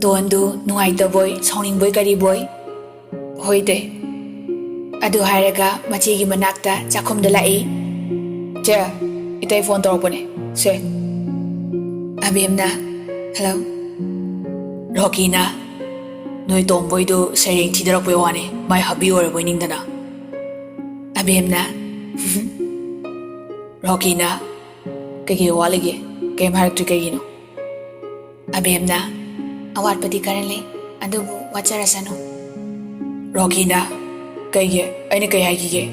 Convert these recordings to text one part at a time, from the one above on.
ꯇꯣꯟꯗꯨ ꯅꯨꯡꯉꯥꯏꯇꯕꯣꯏ ꯁꯥꯎꯅꯤꯡꯕꯣꯏ ꯀꯔꯤꯕꯣꯏ ꯍꯣꯏꯗꯦ ꯑꯗꯨ ꯍꯥꯏꯔꯒ ꯃꯆꯦꯒꯤ ꯃꯅꯥꯛꯇ ꯆꯥꯛꯈꯨꯝꯗ ꯂꯥꯛꯏ ꯆꯦ ꯏꯇꯩ ꯐꯣꯟ ꯇꯧꯔꯛꯄꯅꯦ ꯁꯦ ꯑꯕꯦꯝꯅ ꯍꯜꯂꯣ ꯔꯣꯀꯤꯅ ꯅꯣꯏ ꯇꯣꯝꯕꯣꯏꯗꯨ ꯁꯩꯔꯦꯡ ꯊꯤꯗꯔꯛꯄꯩ ꯋꯥꯅꯤ ꯃꯥꯏ ꯍꯕꯤ ꯑꯣꯏꯔꯕꯣꯏ ꯅꯤꯡꯗꯅ ꯑꯕꯦꯝꯅ ꯔꯣꯀꯤꯅ ꯀꯩꯀꯩ ꯋꯥꯠꯂꯤꯒꯦ ꯀꯩꯝ ꯍꯥꯏꯔꯛꯇ꯭ꯔꯤ ꯀꯩꯒꯤꯅꯣ ꯑꯕꯦꯝꯅ ꯑꯋꯥꯠꯄꯗꯤ ꯈꯔ ꯂꯩ ꯑꯗꯨꯕꯨ ꯋꯥꯠꯆꯔꯁꯅꯨ ꯔꯣꯀꯤꯅ ꯀꯩꯒꯤ ꯑꯩꯅ ꯀꯩ ꯍꯥꯏꯈꯤꯒꯦ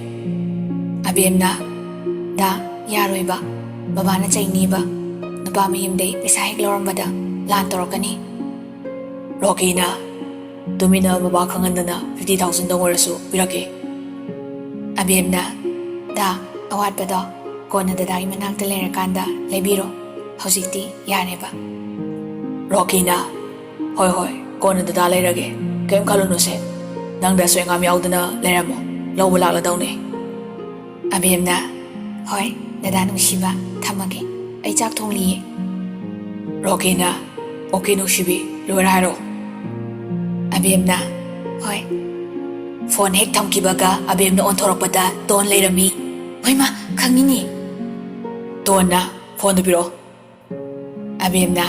ꯑꯕꯦꯝꯅ ꯗꯥ ꯌꯥꯔꯣꯏꯕ ꯕꯕꯥꯅ ꯆꯩꯅꯤꯕ ꯅꯨꯄꯥ ꯃꯌꯨꯝꯗꯩ ꯄꯩꯁꯥ ꯍꯦꯛ ꯂꯧꯔꯝꯕꯗ ꯂꯥꯟ ꯇꯧꯔꯛꯀꯅꯤ ꯔꯣꯀꯤꯅ ꯇꯨꯃꯤꯟꯅ ꯕꯕꯥ ꯈꯪꯍꯟꯗꯅ 50,000 ꯑꯣꯏꯔꯁꯨ ꯄꯤꯔꯛꯀꯦ ꯑꯕꯦꯝꯅ ꯗꯥ ꯑꯋꯥꯠꯄꯗꯣ ꯀꯣꯟꯅ ꯗꯗꯥꯒꯤ ꯃꯅꯥꯛꯇ ꯂꯩꯔꯀꯥꯟꯗ ꯂꯩꯕꯤꯔꯣ ꯍꯧꯖꯤꯛꯇꯤ ꯌꯥꯔꯦꯕ ꯔꯣꯀꯤꯅ ꯍꯣꯏ ꯍꯣꯏ ꯀꯣꯟꯅ ꯗꯗꯥ ꯂꯩꯔꯒꯦ ꯀꯩꯝ ꯈꯜꯂꯨꯅꯨꯁꯦ ꯅꯪꯗ ꯑꯁꯣꯏ ꯑꯉꯥꯝ ꯌꯥꯎꯗꯅ ꯂꯩꯔꯝꯃꯣ ꯂꯧꯕ ꯂꯥꯛꯂꯗꯧꯅꯦ ꯑꯕꯦꯝꯅ ꯍꯣꯏ ꯗꯗꯥ ꯅꯨꯡꯁꯤꯕ ꯊꯝꯃꯒꯦ ꯑꯩ ꯆꯥꯛ ꯊꯣꯡꯂꯤꯌꯦ ꯔꯣꯀꯤꯅ ꯑꯣꯀꯦ ꯅꯨꯡꯁꯤꯕꯤ ꯂꯣꯏꯔ ꯍꯥꯏꯔꯣ ꯑꯕꯦꯝꯅ ꯍꯣꯏ ꯐꯣꯟ ꯍꯦꯛ ꯊꯝꯈꯤꯕꯒ ꯑꯕꯦꯝꯅ ꯑꯣꯟꯊꯣꯔꯛꯄꯗ ꯇꯣꯟ ꯂꯩꯔꯝꯃꯤ ꯍꯣꯏꯃ ꯈꯪꯉꯤꯅꯤ ꯇꯣꯟꯅ ꯐꯣꯟꯗꯨ ꯄꯤꯔꯛꯑꯣ ꯑꯕꯦꯝꯅ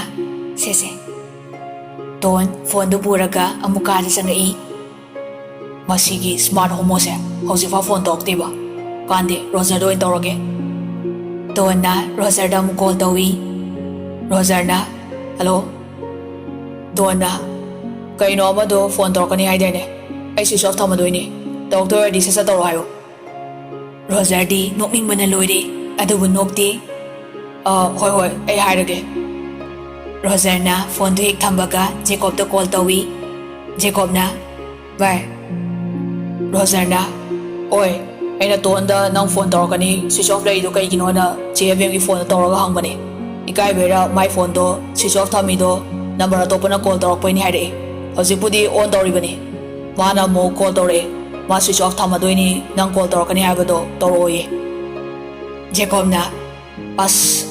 ꯁꯦꯁꯦ ꯇꯣꯟ ꯐꯣꯟꯗꯨ ꯄꯨꯔꯒ ꯑꯃꯨꯛ ꯀꯥꯗ ꯆꯪꯉꯛꯏ ꯃꯁꯤꯒꯤ ꯁ꯭ꯃꯥꯔꯠ ꯍꯣꯃꯣꯁꯦ ꯍꯧꯖꯤꯛꯐꯥꯎ ꯐꯣꯟ ꯇꯧꯔꯛꯇꯦꯕ ꯀꯥꯟꯗꯦ ꯔꯣꯖꯔꯗ ꯑꯣꯏꯅ ꯇꯧꯔꯒꯦ ꯇꯣꯟꯅ ꯔꯣꯖꯔꯗ ꯑꯃꯨꯛ ꯀꯣꯜ ꯇꯧꯏ ꯔꯣꯖꯔꯅ ꯍꯜꯂꯣ ꯇꯣꯟꯅ ꯀꯩꯅꯣ ꯑꯃꯗꯣ ꯐꯣꯟ ꯇꯧꯔꯛꯀꯅꯤ ꯍꯥꯏꯗꯥꯏꯅꯦ ꯑꯩ ꯁ꯭ꯋꯤꯆ ꯑꯣꯐ ꯊꯝꯃꯗꯣꯏꯅꯤ ꯇꯧꯔꯛꯇꯣꯏ ꯑꯣꯏꯔꯗꯤ ꯁꯠ ꯁꯠ ꯇꯧꯔꯣ ꯍꯥꯏꯌꯣ ꯔꯣꯖꯔꯗꯤ ꯅꯣꯛꯅꯤꯡꯕꯅ ꯂꯣꯏꯔꯦ ꯑꯗꯨꯕꯨ ꯅꯣꯛꯇꯦ ꯍꯣꯏ ꯍꯣꯏ ꯑꯩ ꯍꯥꯏꯔꯒꯦ ꯔꯣꯖꯔꯅ ꯐꯣꯟꯗꯨ ꯍꯦꯛ ꯊꯝꯕꯒ ꯖꯦꯀꯣꯕꯇ ꯀꯣꯜ ꯇꯧꯏ ꯖꯦꯀꯣꯕꯅ ꯚꯥꯏ ꯔꯣꯖꯔꯅ ꯑꯣꯏ ꯑꯩꯅ ꯇꯣꯟꯗ ꯅꯪ ꯐꯣꯟ ꯇꯧꯔꯛꯀꯅꯤ ꯁ꯭ꯋꯤꯆ ꯑꯣꯐ ꯂꯩꯔꯤꯗꯣ ꯀꯩꯒꯤꯅꯣꯅ ꯆꯦ ꯑꯕꯦꯝꯒꯤ ꯐꯣꯟꯗ ꯇꯧꯔꯒ ꯍꯪꯕꯅꯦ ꯏꯀꯥꯏꯕꯩꯔꯥ ꯃꯥꯏ ꯐꯣꯟꯗꯣ ꯁ꯭ꯋꯤꯆ ꯑꯣꯐ ꯊꯝꯃꯤꯗꯣ ꯅꯝꯕꯔ ꯑꯇꯣꯞꯄꯅ ꯀꯣꯜ ꯇꯧꯔꯛꯄꯩꯅꯤ ꯍꯥꯏꯔꯛꯑꯦ ꯍꯧꯖꯤꯛꯄꯨꯗꯤ ꯑꯣꯟ ꯇꯧꯔꯤꯕꯅꯤ ꯃꯥꯅ ꯑꯃꯨꯛ ꯀꯣꯜ ꯇꯧꯔꯛꯑꯦ ꯃꯥ ꯁ꯭ꯋꯤꯆ ꯑꯣꯐ ꯊꯝꯃꯗꯣꯏꯅꯤ ꯅꯪ ꯀꯣꯜ ꯇꯧꯔꯛꯀꯅꯤ ꯍꯥꯏꯕꯗꯣ ꯇꯧꯔꯛꯑꯣꯌꯦ ꯖꯦꯀꯣꯕꯅ ꯑꯁ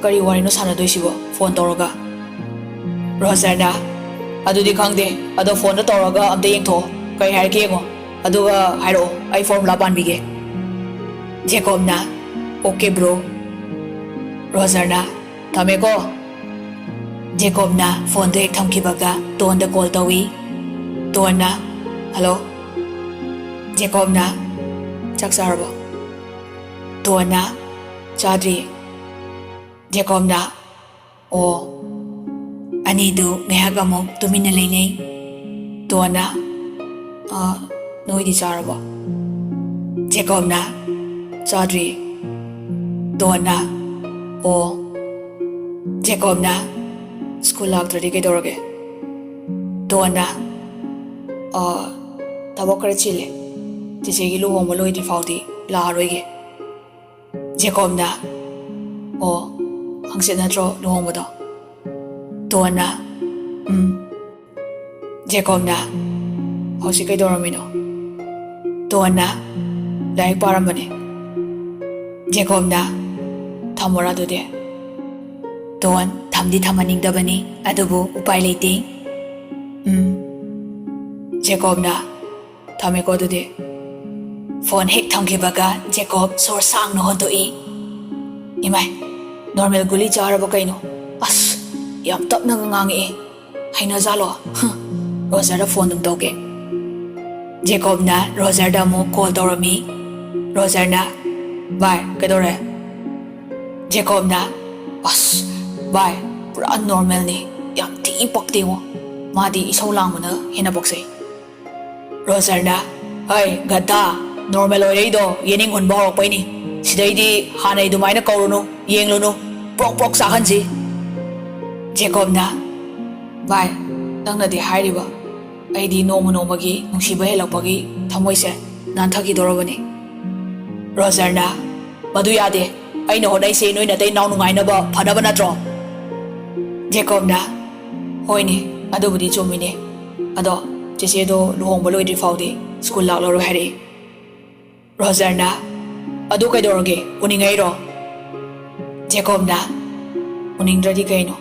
ꯀꯔꯤ ꯋꯥꯔꯤꯅꯣ ꯁꯥꯟꯅꯗꯣꯏꯁꯤꯕꯣ ꯐꯣꯟ ꯇꯧꯔꯒ ꯔꯣꯖꯔꯅ ꯑꯗꯨꯗꯤ ꯈꯪꯗꯦ ꯑꯗꯣ ꯐꯣꯟꯗ ꯇꯧꯔꯒ ꯑꯝꯇ ꯌꯦꯡꯊꯣꯛꯑꯣ ꯀꯩ ꯍꯥꯏꯔꯛꯀꯦ ꯌꯦꯡꯉꯣ ꯑꯗꯨꯒ ꯍꯥꯏꯔꯛꯑꯣ ꯑꯩ ꯐꯣꯔꯃꯨꯂꯥ ꯄꯥꯟꯕꯤꯒꯦ ꯖꯦꯀꯣꯕꯅ ꯑꯣꯀꯦ ꯕ꯭ꯔꯣ ꯔꯣꯖꯔꯅ ꯊꯝꯃꯦꯀꯣ ꯖꯦꯀꯣꯕꯅ ꯐꯣꯟꯗꯣ ꯍꯦꯛ ꯊꯝꯈꯤꯕꯒ ꯇꯣꯟꯗ ꯀꯣꯜ ꯇꯧꯏ ꯇꯣꯟꯅ ꯍꯜꯂꯣ ꯖꯦꯀꯣꯕꯅ ꯆꯥꯛ ꯆꯥꯔꯕꯣ ꯇꯣꯟꯅ ꯆꯥꯗ꯭ꯔꯤ ꯖꯦꯀꯣꯕꯅ ꯑꯣ ꯑꯅꯤꯗꯨ ꯉꯥꯏꯍꯥꯛ ꯑꯃꯨꯛ ꯇꯨꯃꯤꯟꯅ ꯂꯩꯅꯩ ꯇꯣꯟꯅ ꯅꯣꯏꯗꯤ ꯆꯥꯔꯕꯣ ꯖꯦꯀꯣꯕꯅ ꯆꯥꯗ꯭ꯔꯤ ꯇꯣꯟꯅ ꯑꯣ ꯖꯦꯀꯣꯕꯅ ꯁ꯭ꯀꯨꯜ ꯂꯥꯛꯇ꯭ꯔꯗꯤ ꯀꯩꯗꯧꯔꯒꯦ ꯇꯣꯟꯅ ꯊꯕꯛ ꯈꯔ ꯆꯤꯜꯂꯦ ꯆꯤꯆꯦꯒꯤ ꯂꯨꯍꯣꯡꯕ ꯂꯣꯏꯗ꯭ꯔꯤ ꯐꯥꯎꯗꯤ ꯂꯥꯛꯑꯔꯣꯏꯒꯦ ꯖꯦꯀꯣꯕꯅ ꯑꯣ ꯍꯪꯆꯤꯠ ꯅꯠꯇ꯭ꯔꯣ ꯂꯨꯍꯣꯡꯕꯗꯣ ꯇꯣꯟꯅ ꯖꯦꯀꯣꯕꯅ ꯍꯧꯖꯤꯛ ꯀꯩꯗꯧꯔꯝꯃꯤꯅꯣ ꯇꯣꯟꯅ ꯂꯥꯏꯔꯤꯛ ꯄꯥꯔꯝꯕꯅꯦ ꯖꯦꯀꯣꯕꯅ ꯊꯝꯃꯣꯔꯥ ꯑꯗꯨꯗꯤ ꯇꯣꯟ ꯊꯝꯗꯤ ꯊꯝꯍꯟꯅꯤꯡꯗꯕꯅꯤ ꯑꯗꯨꯕꯨ ꯎꯄꯥꯏ ꯂꯩꯇꯦ ꯖꯦꯀꯣꯕꯅ ꯊꯝꯃꯦꯀꯣ ꯑꯗꯨꯗꯤ ꯐꯣꯟ ꯍꯦꯛ ꯊꯝꯈꯤꯕꯒ ꯖꯦꯀꯣꯕ ꯁꯣꯔ ꯁꯥꯡꯅ ꯍꯣꯟꯗꯣꯛꯏ ꯏꯃꯥꯏ ꯅꯣꯔꯃꯦꯜ ꯒꯨꯂꯤ ꯆꯥꯔꯕ ꯀꯩꯅꯣ ꯑꯁ ꯌꯥꯝ ꯇꯞꯅꯒ ꯉꯥꯡꯉꯛꯑꯦ ꯍꯩꯅꯖꯥꯠꯂꯣ ꯔꯣꯖꯔꯗ ꯐꯣꯟ ꯑꯗꯨꯝ ꯇꯧꯒꯦ ꯖꯦꯀꯣꯕꯅ ꯔꯣꯖꯔꯗ ꯑꯃꯨꯛ ꯀꯣꯜ ꯇꯧꯔꯝꯃꯤ ꯔꯣꯖꯔꯅ ꯚꯥꯏ ꯀꯩꯗꯧꯔꯦ ꯖꯦꯀꯣꯕꯅ ꯑꯁ ꯚꯥꯏ ꯄꯨꯔꯥ ꯅꯣꯔꯃꯦꯜꯅꯤ ꯌꯥꯝ ꯊꯤ ꯄꯛꯇꯦꯉꯣ ꯃꯥꯗꯤ ꯏꯁꯧ ꯂꯥꯡꯕꯅ ꯍꯦꯟꯅ ꯄꯛꯆꯩ ꯔꯣꯖꯔꯅ ꯍꯩ ꯒꯙꯥ ꯅꯣꯔꯃꯦꯜ ꯑꯣꯏꯔꯛꯏꯗꯣ ꯌꯦꯅꯤꯡ ꯍꯨꯟꯕ ꯍꯧꯔꯛꯄꯩꯅꯤ ꯁꯤꯗꯩꯗꯤ ꯍꯥꯟꯅꯩ ꯑꯗꯨꯃꯥꯏꯅ ꯀꯧꯔꯨꯅꯨ ꯌꯦꯡꯂꯨꯅꯨ ꯄ꯭ꯔꯣꯛ ꯄ꯭ꯔꯣꯛ ꯆꯥꯍꯟꯁꯤ ꯖꯦꯀꯣꯕꯅ ꯚꯥꯏ ꯅꯪꯅꯗꯤ ꯍꯥꯏꯔꯤꯕ ꯑꯩꯗꯤ ꯅꯣꯡꯃ ꯅꯣꯡꯃꯒꯤ ꯅꯨꯡꯁꯤꯕ ꯍꯦꯜꯂꯛꯄꯒꯤ ꯊꯃꯣꯏꯁꯦ ꯅꯥꯟꯊꯈꯤꯗꯧꯔꯕꯅꯤ ꯔꯣꯖꯔꯅ ꯃꯗꯨ ꯌꯥꯗꯦ ꯑꯩꯅ ꯍꯣꯠꯅꯩꯁꯦ ꯅꯣꯏ ꯅꯇꯩ ꯅꯥꯎ ꯅꯨꯡꯉꯥꯏꯅꯕ ꯐꯅꯕ ꯅꯠꯇ꯭ꯔꯣ ꯖꯦꯀꯣꯕꯅ ꯍꯣꯏꯅꯦ ꯑꯗꯨꯕꯨꯗꯤ ꯆꯨꯝꯃꯤꯅꯦ ꯑꯗꯣ ꯆꯦꯆꯦꯗꯣ ꯂꯨꯍꯣꯡꯕ ꯂꯣꯏꯗ꯭ꯔꯤ ꯐꯥꯎꯗꯤ ꯁ꯭ꯀꯨꯜ ꯂꯥꯛꯂꯔꯣꯏ ꯍꯥꯏꯔꯛꯏ ꯔꯣꯖꯔꯅ ꯑꯗꯨ ꯀꯩꯗꯧꯔꯒꯦ ꯎꯅꯤꯡꯉꯩꯔꯣ ꯖꯦꯀꯣꯕꯅ ꯎꯅꯤꯡꯗ꯭ꯔꯗꯤ ꯀꯩꯅꯣ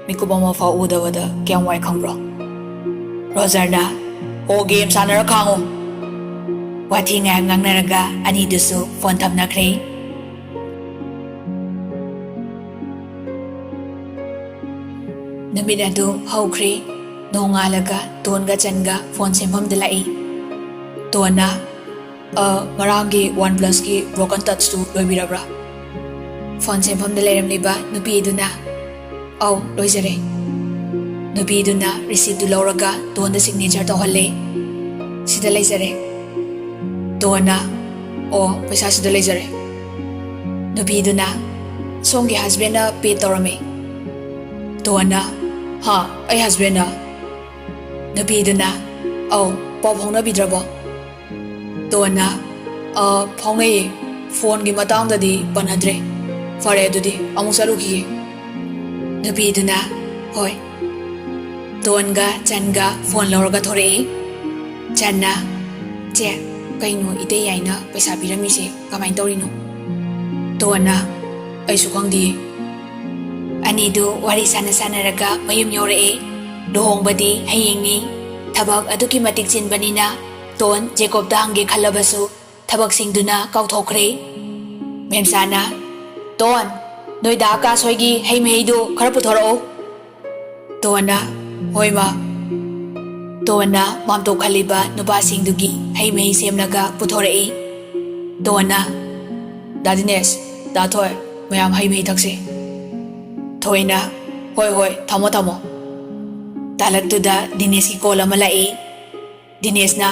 ꯃꯤꯀꯨꯞ ꯑꯃ ꯐꯥꯎ ꯎꯗꯕꯗ ꯀꯌꯥꯝ ꯋꯥꯏ ꯈꯪꯕ꯭ꯔꯣ Rogerna "O game sanara khango." Wathi nga ngangnaraga ani dusu phone thamnakre. Namit adu haukhre nongalaga Tonga Chenga phone semhamda lai. Tona ngarangi OnePlus ki broken touch tu loibirabra. Phone semhamda leiramliba nupi iduna au loijare. Nupi iduna receipt tu lauraga Tonda signature tawhalle. Sida leijare. Tona paisa sida leijare. Nupi iduna somgi husband na pay tawrame. Tona ha ai husband na. Nupi iduna pau phongna bidrabo. Tona phongai phone gi matang da di panadre. Fare adudi amuk saruki. Nupi iduna hoi. Tonga Chenga phone lauraga thore. Channa che kaino ite yaina paisa piramise kamai torino. Tona ai su khangdi. Ani do wari sana sanaraga mayum yore. Dohongbadi hayingni thabak aduki matik chinbanina Ton Jacob da hange khalabasu thabak singduna kauthokre. Memsana Ton noi da ka soigi hay meidu khara puthoro. Tona hoima. Tona mamto khaliba nuba singdugi hay mei semnaga puthorei. Tona Dadines da thoy mayam hay mei thakse. Thoina hoi thamo thamo. Talag tu da Dinesh ki call ama lai. Dinesh na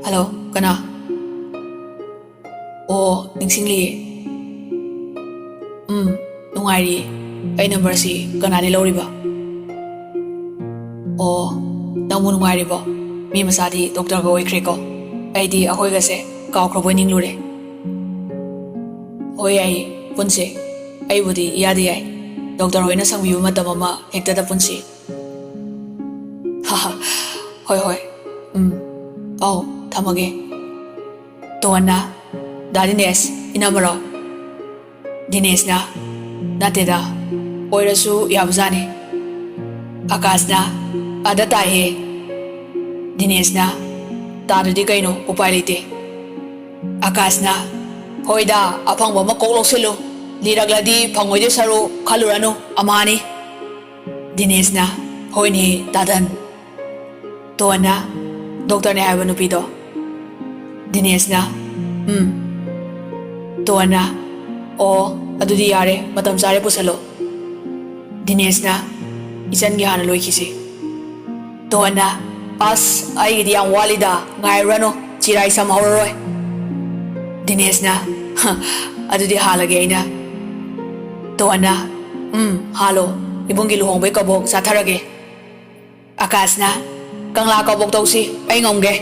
hello kana ningsingli nungairi ai number si kana ni loriba nangmu nungairi ba mi masadi doctor ga oikre ko ai di ahoi ga se kaw khrobo ning lure oi ai punse ai budi yadi ai doctor hoina sangbiu matam ama hekta da punsi hoi thamage. Tona da Dinesh inamaro. Dinesh na nateda oirasu yabzane. Akash na adata he. Dinesh na tadadi kaino upai lite. Akash na hoida aphangba ma koklok silo liragladi phangoi de saru khalurano amani. Dinesh na hoini dadan. Tona doctor ne haiba nupido. Dinesh na Tona adudi yare matam sare pusalo. Dinesh na isan gi hana loikisi. Tona as ai gi yang walida ngai rano chirai sam horoi. Dinesh na adudi halage ina. Tona halo ibungi luhongbei kabok satharage. Akash na Kangla kabok tausi ai ngomge.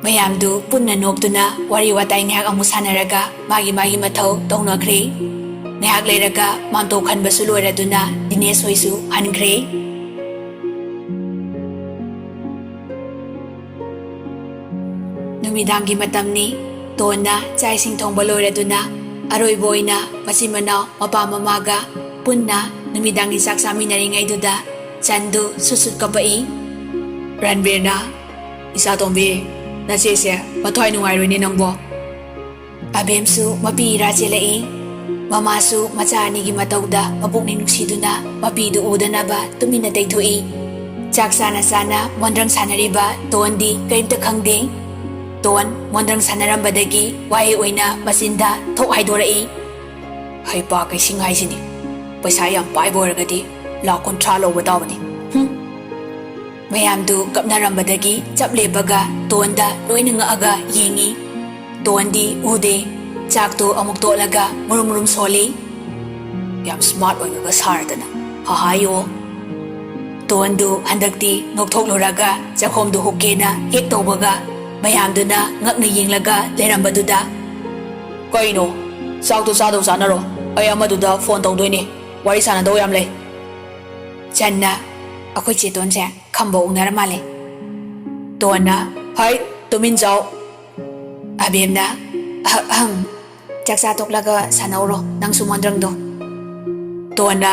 Mayamdu punna noktuna wari watai ngak amu sanaraga magi mathau tongnakhre. Ngak leiraga mamto khanbasu loiraduna Dinesh hoisu hankre. Numidangi matamni Tona chai sing thongba loiraduna aroiboina masimana mapa mamaga punna numidangi sak saminari duda Chandu susut kapai. Ranbir na isa tombi na sese mathoy nungai ni nangbo. Abemsu mapi rajelai. Mamasu machani gi matauda mapukning nungsiduna mapidu udanaba tumina daithoi. Chak sana mondrang sanariba Tondi kaimta khangde. Ton mondrang sanarambadagi wai oina masinda thok haidorai. Haipa kai singai sini. Paisa yam pai boragadi la kontra lo badawani. Mayamdu kapnarambadagi chaplebaga Tonda loina ngaaga yengi. Tondi ude chakto amuk tolaga murum soli. Yam smart oiga sardana hahayo. Tondu handakti ngokthok loraga chakhomdu hokena hek tobaga mayamduna ngakna yenglaga lerambaduda. Kaino chakto chado sanaro ai amaduda phone tawdoini wari sanado yam lei. Channa akhoi cheton se khambo unar male. Tona hai tumin jao. Abemna chaksa toklaga sanauro nang sumondrang do. Tona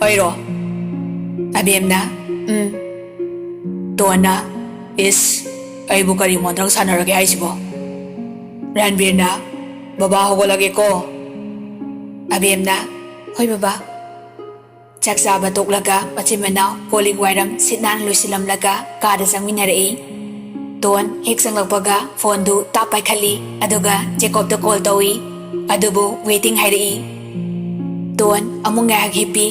airo. Abemna ꯇꯣꯟꯅ ꯏꯁ ꯑꯩꯕꯨ ꯀꯔꯤ ꯃꯣꯟꯗ꯭ꯔꯪ ꯁꯥꯟꯅꯔꯒꯦ ꯍꯥꯏꯁꯤꯕꯣ? ꯔꯟꯕꯤꯔꯅ ꯕꯕꯥ ꯍꯧꯒꯠꯂꯒꯦꯀꯣ. ꯑꯕꯦꯝꯅ ꯍꯣꯏ ꯕꯕꯥ. ꯆꯥꯛ ꯆꯥꯕ ꯇꯣꯛꯂꯒ ꯃꯆꯤꯟ ꯃꯅꯥꯎ ꯀꯣꯜꯂꯤꯛ ꯋꯥꯏꯔꯝ ꯁꯤꯠ ꯅꯥꯟꯅ ꯂꯣꯏꯁꯤꯜꯂꯝꯂꯒ ꯀꯥꯗ ꯆꯪꯃꯤꯟꯅꯔꯛꯏ. ꯇꯣꯟ ꯍꯦꯛ ꯆꯪꯂꯛꯄꯒ ꯐꯣꯟꯗꯨ ꯇꯥꯞ ꯄꯥꯏꯈꯠꯂꯤ ꯑꯗꯨꯒ ꯖꯦꯀꯣꯕꯇ ꯀꯣꯜ ꯇꯧꯏ ꯑꯗꯨꯕꯨ ꯋꯦꯇꯤꯡ ꯍꯥꯏꯔꯛꯏ. ꯇꯣꯟ ꯑꯃꯨꯛ ꯉꯥꯏꯍꯥꯛ ꯍꯤꯞꯄꯤ.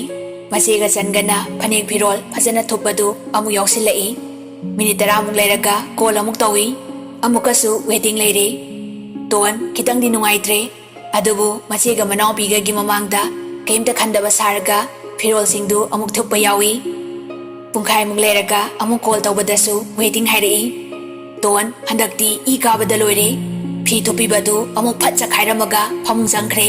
ꯃꯆꯦꯒ ꯆꯟꯒꯅ ꯐꯅꯦꯛ ꯐꯤꯔꯣꯜ ꯐꯖꯅ ꯊꯨꯞꯄꯗꯨ ꯑꯃꯨꯛ ꯌꯥꯎꯁꯤꯜꯂꯛꯏ. ꯃꯤꯅꯤꯠ 10ꯃꯨꯛ ꯂꯩꯔꯒ ꯀꯣꯜ ꯑꯃꯨꯛ ꯇꯧꯏ. ꯑꯃꯨꯛꯀꯁꯨ ꯋꯦꯇꯤꯡ ꯂꯩꯔꯤ. ꯇꯣꯟ ꯈꯤꯇꯪꯗꯤ ꯅꯨꯡꯉꯥꯏꯇ꯭ꯔꯦ ꯑꯗꯨꯕꯨ ꯃꯆꯦꯒ ꯃꯅꯥꯎꯄꯤꯒꯒꯤ ꯃꯃꯥꯡꯗ ꯀꯩꯝꯇ ꯈꯟꯗꯕ ꯁꯥꯔꯒ ꯐꯤꯔꯣꯜꯁꯤꯡꯗꯨ ꯑꯃꯨꯛ ꯊꯨꯞꯄ ꯌꯥꯎꯏ. ꯄꯨꯡꯈꯥꯏꯃꯨꯛ ꯂꯩꯔꯒ ꯑꯃꯨꯛ ꯀꯣꯜ ꯇꯧꯕꯗꯁꯨ ꯋꯦꯇꯤꯡ ꯍꯥꯏꯔꯛꯏ. ꯇꯣꯟ ꯍꯟꯗꯛꯇꯤ ꯏ ꯀꯥꯕꯗ ꯂꯣꯏꯔꯦ. ꯐꯤ ꯊꯨꯞꯄꯤꯕꯗꯨ ꯑꯃꯨꯛ ꯐꯠ ꯆꯈꯥꯏꯔꯝꯃꯒ ꯐꯃꯨꯡ ꯆꯪꯈ꯭ꯔꯦ.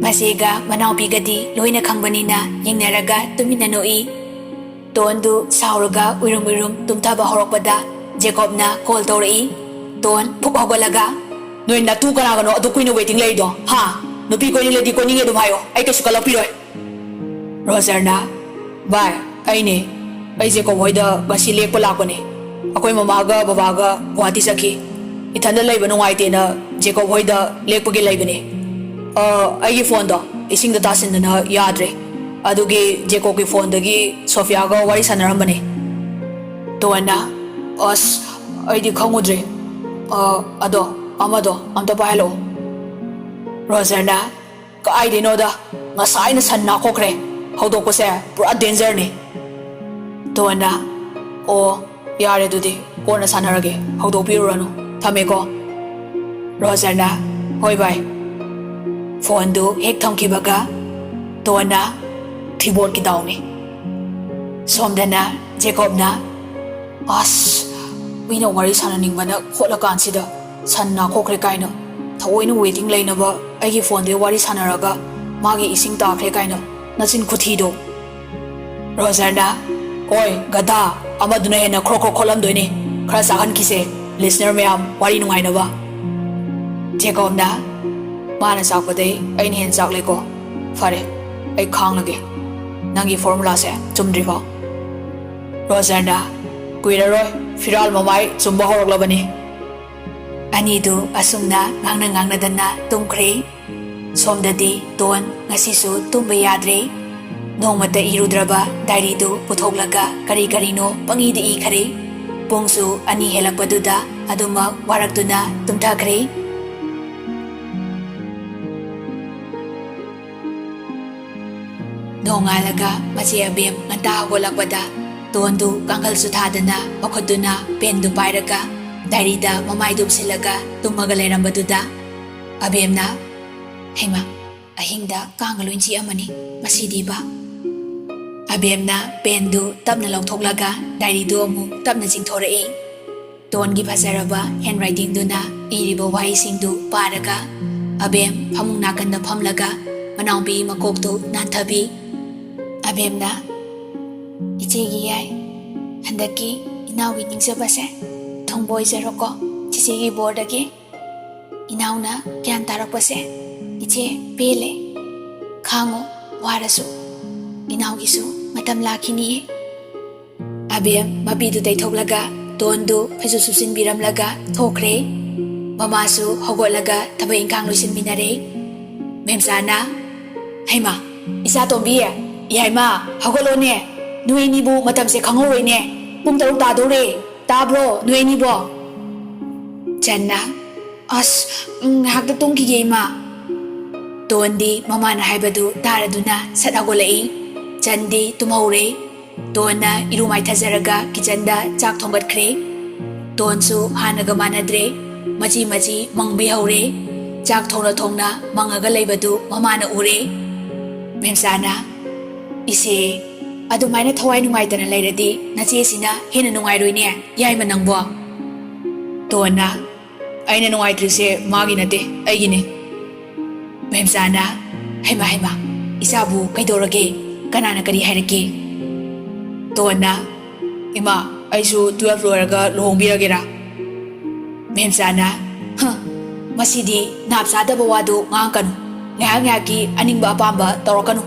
ꯃꯆꯦꯒ ꯃꯅꯥꯎꯄꯤꯒꯗꯤ ꯂꯣꯏꯅ ꯈꯪꯕꯅꯤꯅ ꯌꯦꯡꯅꯔꯒ ꯇꯨꯃꯤꯟꯅ ꯅꯣꯛꯏ. ꯇꯣꯟꯗꯨ ꯁꯥꯎꯔꯒ ꯎꯏꯔꯨꯝ ꯎꯏꯔꯨꯝ ꯇꯨꯝꯊꯕ ꯍꯧꯔꯛꯄꯗ ꯖꯦꯀꯣꯕꯅ ꯀꯣꯜ ꯇꯧꯔꯛꯏ. ꯇꯣꯟ ꯐꯨꯛ ꯍꯧꯒꯠꯂꯒ ꯅꯣꯏ ꯅꯇꯨ ꯀꯅꯥꯒꯅꯣ ꯑꯗꯨ ꯀꯨꯏꯅ ꯋꯦꯇꯤꯡ ꯂꯩꯔꯤꯗꯣ? ꯍꯥ? ꯅꯨꯄꯤ ꯀꯣꯏꯅꯤꯡꯂꯗꯤ ꯀꯣꯏꯅꯤꯡꯉꯦ ꯑꯗꯨꯝ ꯍꯥꯏꯌꯣ, ꯑꯩ ꯀꯩꯁꯨ ꯀꯜꯂꯛꯄꯤꯔꯣꯏ. ꯔꯣꯖꯔꯅ ꯚꯥꯏ ꯑꯩꯅꯦ, ꯑꯩ ꯖꯦꯀꯣꯕ ꯍꯣꯏꯗ ꯉꯁꯤ ꯂꯦꯛꯄ ꯂꯥꯛꯄꯅꯦ. ꯑꯩꯈꯣꯏ ꯃꯃꯥꯒ ꯕꯕꯥꯒ ꯒꯨꯋꯥꯍꯥꯇꯤ ꯆꯠꯈꯤ. ꯏꯊꯟꯗ ꯂꯩꯕ ꯅꯨꯡꯉꯥꯏꯇꯦꯅ ꯖꯦꯀꯣꯕ ꯍꯣꯏꯗ ꯂꯦꯛꯄꯒꯤ ꯂꯩꯕꯅꯦ. ꯑꯩꯒꯤ ꯐꯣꯟꯗꯣ ꯏꯁꯤꯡꯗ ꯇꯥꯁꯤꯟꯗꯅ ꯌꯥꯗ꯭ꯔꯦ. ꯑꯗꯨꯒꯤ ꯖꯦꯀꯣꯕꯒꯤ ꯐꯣꯟꯗꯒꯤ ꯁꯣꯐꯤꯌꯥꯒ ꯋꯥꯔꯤ ꯁꯥꯟꯅꯔꯝꯕꯅꯦ. ꯇꯣꯟꯅ ꯑꯁ ꯑꯩꯗꯤ ꯈꯪꯉꯨꯗ꯭ꯔꯦ. ꯑꯗꯣ ꯑꯃꯗꯣ ꯑꯝꯇ ꯄꯥꯏꯍꯜꯂꯛꯑꯣ. ꯔꯣꯖꯔꯅ ꯀꯥꯏꯗꯩꯅꯣꯗ ꯉꯁꯥꯏꯅ ꯁꯟ ꯅꯥꯈꯣꯛꯈ꯭ꯔꯦ. ꯍꯧꯗꯣꯛꯄꯁꯦ ꯄꯨꯔꯥ ꯗꯦꯟꯖꯔꯅꯤ. ꯇꯣꯟꯅ ꯑꯣ ꯌꯥꯔꯦ ꯑꯗꯨꯗꯤ ꯀꯣꯟꯅ ꯁꯥꯟꯅꯔꯒꯦ, ꯍꯧꯗꯣꯛꯄꯤꯔꯨꯔꯅꯨ, ꯊꯝꯃꯦꯀꯣ. ꯔꯣꯖꯔꯅ ꯍꯣꯏ ꯚꯥꯏ. ꯐꯣꯟꯗꯨ ꯍꯦꯛ ꯊꯝꯈꯤꯕꯒ ꯇꯣꯟꯅ ꯊꯤꯕꯣꯠꯀꯤ ꯗꯥꯎꯅꯤ. ꯁꯣꯝꯗꯅ ꯖꯦꯀꯣꯕꯅ ꯑꯁ ꯃꯤꯅ ꯋꯥꯔꯤ ꯁꯥꯟꯅꯅꯤꯡꯕꯅ ꯈꯣꯠꯂꯀꯥꯟꯁꯤꯗ ꯁꯟ ꯅꯥꯈꯣꯛꯈ꯭ꯔꯦ ꯀꯥꯏꯅ ꯊꯑꯣꯏꯅ ꯋꯦꯇꯤꯡ ꯂꯩꯅꯕ ꯑꯩꯒꯤ ꯐꯣꯟꯗꯒꯤ ꯋꯥꯔꯤ ꯁꯥꯟꯅꯔꯒ ꯃꯥꯒꯤ ꯏꯁꯤꯡ ꯇꯥꯈ꯭ꯔꯦ ꯀꯥꯏꯅ ꯅꯆꯤꯟ ꯈꯨꯊꯤꯗꯣ. ꯔꯣꯖꯔꯅ ꯍꯣꯏ ꯒꯙꯥ, ꯑꯃꯗꯨꯅ ꯍꯦꯟꯅ ꯈ꯭ꯔꯣ ꯈ꯭ꯔꯣ ꯈꯣꯠꯂꯝꯗꯣꯏꯅꯤ. ꯈꯔ ꯆꯥꯍꯟꯈꯤꯁꯦ ꯂꯤꯁꯅꯔ ꯃꯌꯥꯝ ꯋꯥꯔꯤ ꯅꯨꯡꯉꯥꯏꯅꯕ. ꯖꯦꯀꯣꯕꯅ ꯃꯥꯅ ꯆꯥꯛꯄꯗꯩ ꯑꯩꯅ ꯍꯦꯟꯅ ꯆꯥꯛꯂꯦꯀꯣ. ꯐꯔꯦ ꯑꯩ ꯈꯥꯡꯂꯒꯦ ꯅꯪꯒꯤ ꯐꯣꯔꯃꯨꯂꯥꯁꯦ ꯆꯨꯝꯗ꯭ꯔꯤꯐꯥꯎ. ꯔꯣꯖꯔꯅ ꯀꯨꯏꯔꯔꯣꯏ ꯐꯤꯔꯥꯜ ꯃꯃꯥꯏ ꯆꯨꯝꯕ ꯍꯧꯔꯛꯂꯕꯅꯤ. ꯑꯅꯤꯗꯨ ꯑꯁꯨꯝꯅ ꯉꯥꯡꯅꯗꯅ ꯇꯨꯝꯈ꯭ꯔꯦ. ꯁꯣꯝꯗꯗꯤ ꯇꯣꯟ ꯉꯁꯤꯁꯨ ꯇꯨꯝꯕ ꯌꯥꯗ꯭ꯔꯦ. ꯅꯣꯡꯃꯇ ꯏꯔꯨꯗ꯭ꯔꯕ ꯗꯥꯏꯔꯤꯗꯨ ꯄꯨꯊꯣꯛꯂꯒ ꯀꯔꯤ ꯀꯔꯤꯅꯣ ꯄꯪꯏꯗ ꯏꯈ꯭ꯔꯦ. ꯄꯨꯡꯁꯨ 2 ꯍꯦꯜꯂꯛꯄꯗꯨꯗ ꯑꯗꯨꯃꯛ ꯋꯥꯔꯛꯇꯨꯅ ꯇꯨꯝꯊꯈ꯭ꯔꯦ. ꯅꯣꯡꯉꯥꯜꯂꯒ ꯃꯆꯦ ꯑꯕꯦꯝ ꯉꯟꯇꯥ ꯍꯧꯒꯠꯂꯛꯄꯗ ꯇꯣꯟꯗꯨ ꯀꯥꯡꯈꯜꯁꯨ ꯊꯥꯗꯅ ꯃꯈꯨꯠꯇꯨꯅ ꯄꯦꯟꯗꯨ ꯄꯥꯏꯔꯒ ꯗꯥꯏꯔꯤꯗ ꯃꯃꯥꯏꯗꯨ ꯎꯞꯁꯤꯜꯂꯒ ꯇꯨꯝꯃꯒ ꯂꯩꯔꯝꯕꯗꯨꯗ ꯑꯕꯦꯝꯅ ꯍꯩꯃꯥ ꯑꯍꯤꯡꯗ ꯀꯥꯡꯒ ꯂꯣꯏ ꯆꯤꯛꯑꯝꯃꯅꯤ ꯃꯁꯤꯗꯤꯕ. ꯑꯕꯦꯝꯅ ꯄꯦꯟꯗꯨ ꯇꯞꯅ ꯂꯧꯊꯣꯛꯂꯒ ꯗꯥꯏꯔꯤꯗꯨ ꯑꯃꯨꯛ ꯇꯞꯅ ꯆꯤꯡꯊꯣꯔꯛꯏ. ꯇꯣꯟꯒꯤ ꯐꯖꯔꯕ ꯍꯦꯟꯔꯥꯏꯇꯤꯡꯗꯨꯅ ꯏꯔꯤꯕ ꯋꯥꯍꯩꯁꯤꯡꯗꯨ ꯄꯥꯔꯒ ꯑꯕꯦꯝ ꯐꯃꯨꯡ ꯅꯥꯀꯟꯗ ꯐꯝꯂꯒ ꯃꯅꯥꯎꯄꯤ ꯃꯀꯣꯛꯇꯨ ꯅꯥꯟꯊꯕꯤ. ꯑꯕꯦꯝꯅ ꯏꯆꯦꯒꯤ ꯌꯥꯏ, ꯍꯟꯗꯛꯀꯤ ꯏꯅꯥꯎꯒꯤ ꯅꯤꯡꯖꯕꯁꯦ ꯊꯨꯡꯕ ꯑꯣꯏꯖꯔꯣꯀꯣ ꯆꯤꯆꯦꯒꯤ ꯕꯣꯔꯗꯒꯤ. ꯏꯅꯥꯎꯅ ꯒ꯭ꯌꯥꯟ ꯇꯥꯔꯛꯄꯁꯦ ꯏꯆꯦ ꯄꯦꯜꯂꯦ. ꯈꯥꯡꯉꯣ ꯋꯥꯔꯁꯨ, ꯏꯅꯥꯎꯒꯤꯁꯨ ꯃꯇꯝ ꯂꯥꯛꯈꯤꯅꯤꯌꯦ. ꯑꯕꯦꯝ ꯃꯄꯤꯗꯨ ꯇꯩꯊꯣꯛꯂꯒ ꯇꯣꯟꯗꯨ ꯐꯩꯖꯨꯞ ꯁꯨꯞꯆꯤꯟꯕꯤꯔꯝꯂꯒ ꯊꯣꯛꯈ꯭ꯔꯦ. ꯃꯃꯥꯁꯨ ꯍꯧꯒꯠꯂꯒ ꯊꯕꯛ ꯏꯪꯈꯥꯡ ꯂꯣꯏꯁꯤꯟꯃꯤꯟꯅꯔꯦ. ꯃꯦꯝꯆꯥꯅ ꯍꯩꯃꯥ ꯏꯆꯥ ꯇꯣꯝꯕꯤ, ꯌꯥꯏꯃ ꯍꯧꯒꯠꯂꯣꯅꯦ, ꯅꯣꯏ ꯑꯅꯤꯕꯨ ꯃꯇꯝꯁꯦ ꯈꯪꯍꯧꯔꯣꯏꯅꯦ, ꯄꯨꯡ 3 ꯇꯥꯗꯧꯔꯦ, ꯇꯥꯕ꯭ꯔꯣ ꯅꯣꯏ ꯑꯅꯤꯕꯣ? ꯆꯟꯅ ꯑꯁ ꯉꯥꯏꯍꯥꯛꯇ ꯇꯨꯝꯈꯤꯒꯦ ꯏꯃꯥ. ꯇꯣꯟꯗꯤ ꯃꯃꯥꯅ ꯍꯥꯏꯕꯗꯨ ꯇꯥꯔꯗꯨꯅ ꯁꯠ ꯍꯧꯒꯠꯂꯛꯏ. ꯆꯟꯗꯤ ꯇꯨꯝꯍꯧꯔꯦ. ꯇꯣꯟꯅ ꯏꯔꯨ ꯃꯥꯏꯊꯖꯔꯒ ꯀꯤꯆꯟꯗ ꯆꯥꯛ ꯊꯣꯡꯒꯠꯈ꯭ꯔꯦ. ꯇꯣꯟꯁꯨ ꯍꯥꯟꯅꯒ ꯃꯥꯟꯅꯗ꯭ꯔꯦ, ꯃꯆꯤ ꯃꯆꯤ ꯃꯪꯕꯤ ꯍꯧꯔꯦ. ꯆꯥꯛ ꯊꯣꯡꯅ ꯊꯣꯡꯅ ꯃꯪꯉꯒ ꯂꯩꯕꯗꯨ ꯃꯃꯥꯅ ꯎꯔꯦ. ꯃꯦꯝꯆꯥꯅ ꯏꯆꯦ ꯑꯗꯨꯃꯥꯏꯅ ꯊꯋꯥꯏ ꯅꯨꯡꯉꯥꯏꯇꯅ ꯂꯩꯔꯗꯤ ꯅꯆꯦꯁꯤꯅ ꯍꯦꯟꯅ ꯅꯨꯡꯉꯥꯏꯔꯣꯏꯅꯦ ꯌꯥꯏꯃ ꯅꯪꯕꯣ. ꯇꯣꯟꯅ ꯑꯩꯅ ꯅꯨꯡꯉꯥꯏꯇ꯭ꯔꯤꯁꯦ ꯃꯥꯒꯤ ꯅꯠꯇꯦ ꯑꯩꯒꯤꯅꯦ. ꯃꯦꯝꯆꯥꯅ ꯍꯩꯃꯥ ꯍꯩꯃꯥ ꯏꯆꯥꯕꯨ ꯀꯩꯗꯧꯔꯒꯦ, ꯀꯅꯥꯅ ꯀꯔꯤ ꯍꯥꯏꯔꯛꯀꯦ? ꯇꯣꯟꯅ ꯏꯃꯥ ꯑꯩꯁꯨ 12 ꯂꯣꯏꯔꯒ ꯂꯨꯍꯣꯡꯕꯤꯔꯒꯦꯔꯥ? ꯃꯦꯝꯆꯥꯅ ꯃꯁꯤꯗꯤ ꯅꯥꯞ ꯆꯥꯗꯕ ꯋꯥꯗꯨ ꯉꯥꯡꯀꯅꯨ, ꯉꯥꯏꯍꯥꯛ ꯉꯥꯏꯍꯥꯛꯀꯤ ꯑꯅꯤꯡꯕ ꯑꯄꯥꯝꯕ ꯇꯧꯔꯛꯀꯅꯨ.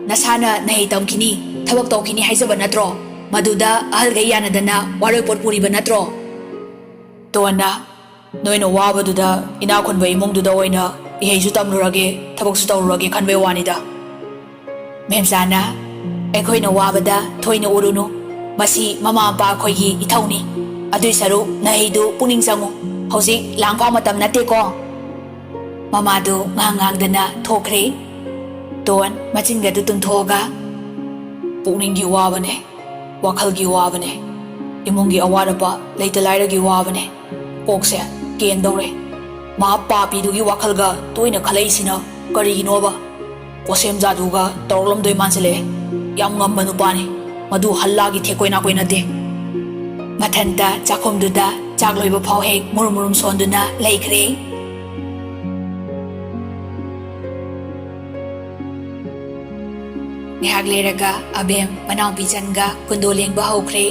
ꯅꯁꯥꯅ ꯅꯍꯩ ꯇꯝꯈꯤꯅꯤ, ꯊꯕꯛ ꯇꯧꯈꯤꯅꯤ ꯍꯥꯏꯖꯕ ꯅꯠꯇ꯭ꯔꯣ? ꯃꯗꯨꯗ ꯑꯍꯜꯒꯩ ꯌꯥꯅꯗꯅ ꯋꯥꯔꯣꯏꯄꯣꯠ ꯄꯨꯔꯤꯕ ꯅꯠꯇ꯭ꯔꯣ? ꯇꯣꯟꯅ ꯅꯣꯏꯅ ꯋꯥꯕꯗꯨꯗ ꯏꯅꯥꯛ ꯈꯨꯟꯕ ꯏꯃꯨꯡꯗꯨꯗ ꯑꯣꯏꯅ ꯏꯍꯩꯁꯨ ꯇꯝꯂꯨꯔꯒꯦ ꯊꯕꯛꯁꯨ ꯇꯧꯔꯨꯔꯒꯦ ꯈꯟꯕꯩ ꯋꯥꯅꯤꯗ꯫ ꯃꯦꯝꯆꯥꯅ ꯑꯩꯈꯣꯏꯅ ꯋꯥꯕꯗ ꯊꯣꯏꯅ ꯎꯔꯨꯅꯨ, ꯃꯁꯤ ꯃꯃꯥ ꯃꯄꯥ ꯑꯩꯈꯣꯏꯒꯤ ꯏꯊꯧꯅꯤ꯫ ꯑꯗꯨꯏ ꯁꯔꯨꯛ ꯅꯍꯩꯗꯨ ꯄꯨꯛꯅꯤꯡ ꯆꯪꯉꯨ, ꯍꯧꯖꯤꯛ ꯂꯥꯡꯐꯥꯎ ꯃꯇꯝ ꯅꯠꯇꯦꯀꯣ꯫ ꯃꯃꯥꯗꯨ ꯉꯥꯡꯗꯅ ꯊꯣꯛꯈ꯭ꯔꯦ꯫ ꯇꯣꯟ ꯃꯆꯤꯟꯒꯗꯨ ꯇꯨꯝꯊꯣꯛꯑꯒ ꯄꯨꯛꯅꯤꯡꯒꯤ ꯋꯥꯕꯅꯦ, ꯋꯥꯈꯜꯒꯤ ꯋꯥꯕꯅꯦ, ꯏꯃꯨꯡꯒꯤ ꯑꯋꯥꯠ ꯑꯄꯥ ꯂꯩꯇ ꯂꯥꯏꯔꯒꯤ ꯋꯥꯕꯅꯦ, ꯀꯣꯛꯁꯦ ꯀꯦꯟꯗꯧꯔꯦ꯫ ꯃꯥ ꯄꯥꯄꯤꯗꯨꯒꯤ ꯋꯥꯈꯜꯒ ꯇꯣꯏꯅ ꯈꯜꯂꯛꯏꯁꯤꯅ ꯀꯔꯤꯒꯤꯅꯣꯕ? ꯄꯣꯁꯦꯝ ꯖꯥꯗꯨꯒ ꯇꯧꯔꯛꯂꯝꯗꯣꯏ ꯃꯥꯟꯁꯤꯜꯂꯛꯑꯦ꯫ ꯌꯥꯝ ꯉꯝꯕ ꯅꯨꯄꯥꯅꯤ, ꯃꯗꯨ ꯍꯜꯂꯥꯒꯤ ꯊꯦꯛꯀꯣꯏ ꯅꯥꯀꯣꯏ ꯅꯠꯇꯦ꯫ ꯃꯊꯟꯇ ꯆꯥꯛꯈꯨꯝꯗꯨꯗ ꯆꯥꯛ ꯂꯣꯏꯕ ꯐꯥꯎ ꯍꯦꯛ ꯃꯨꯔꯨꯝ ꯃꯨꯔꯨꯝ ꯁꯣꯟꯗꯨꯅ ꯂꯩꯈ꯭ꯔꯦ꯫ ꯉꯥꯏꯍꯥꯛ ꯂꯩꯔꯒ ꯑꯕꯦꯝ ꯃꯅꯥꯎꯄꯤ ꯆꯟꯒ ꯀꯨꯟꯗꯣ ꯂꯦꯡꯕ ꯍꯧꯈ꯭ꯔꯦ꯫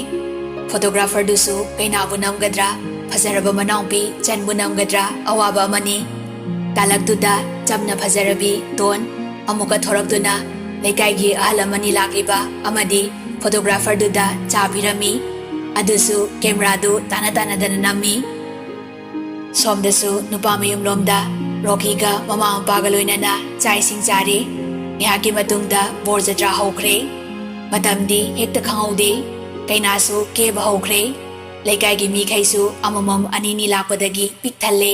ꯐꯣꯇꯣꯒ꯭ꯔꯥꯐꯔꯗꯨꯁꯨ ꯀꯩꯅꯥꯕꯨ ꯅꯝꯒꯗ꯭ꯔꯥ, ꯐꯖꯔꯕ ꯃꯅꯥꯎꯄꯤ ꯆꯟꯕꯨ ꯅꯝꯒꯗ꯭ꯔꯥ ꯑꯋꯥꯕ ꯑꯃꯅꯤ꯫ ꯇꯥꯂꯛꯇꯨꯗ ꯆꯝꯅ ꯐꯖꯔꯕꯤ ꯇꯣꯟ ꯑꯃꯨꯛꯀ ꯊꯣꯔꯛꯇꯨꯅ ꯂꯩꯀꯥꯏꯒꯤ ꯑꯍꯜ ꯑꯃꯅꯤ ꯂꯥꯛꯂꯤꯕ ꯑꯃꯗꯤ ꯐꯣꯇꯣꯒ꯭ꯔꯥꯐꯔꯗꯨꯗ ꯆꯥ ꯄꯤꯔꯝꯃꯤ꯫ ꯑꯗꯨꯁꯨ ꯀꯦꯃꯦꯔꯥꯗꯨ ꯇꯥꯟꯅꯗꯅ ꯅꯝꯃꯤ꯫ ꯁꯣꯝꯗꯁꯨ ꯅꯨꯄꯥ ꯃꯌꯨꯝꯂꯣꯝꯗ ꯔꯣꯀꯤꯒ ꯃꯃꯥ ꯃꯄꯥꯒ ꯂꯣꯏꯅꯅ ꯆꯥꯛ ꯏꯁꯤꯡ ꯆꯥꯔꯤ꯫ ꯉꯥꯏꯍꯥꯛꯀꯤ ꯃꯇꯨꯡꯗ ꯕꯣꯔ ꯖꯇ꯭ꯔꯥ ꯍꯧꯈ꯭ꯔꯦ꯫ ꯃꯇꯝꯗꯤ ꯍꯦꯛꯇ ꯈꯪꯍꯧꯗꯦ꯫ ꯀꯩꯅꯥꯁꯨ ꯀꯦꯕ ꯍꯧꯈ꯭ꯔꯦ꯫ ꯂꯩꯀꯥꯏꯒꯤ ꯃꯤꯈꯩꯁꯨ ꯑꯃꯃꯝ ꯑꯅꯤꯅꯤ ꯂꯥꯛꯄꯗꯒꯤ ꯄꯤꯛ ꯊꯜꯂꯦ꯫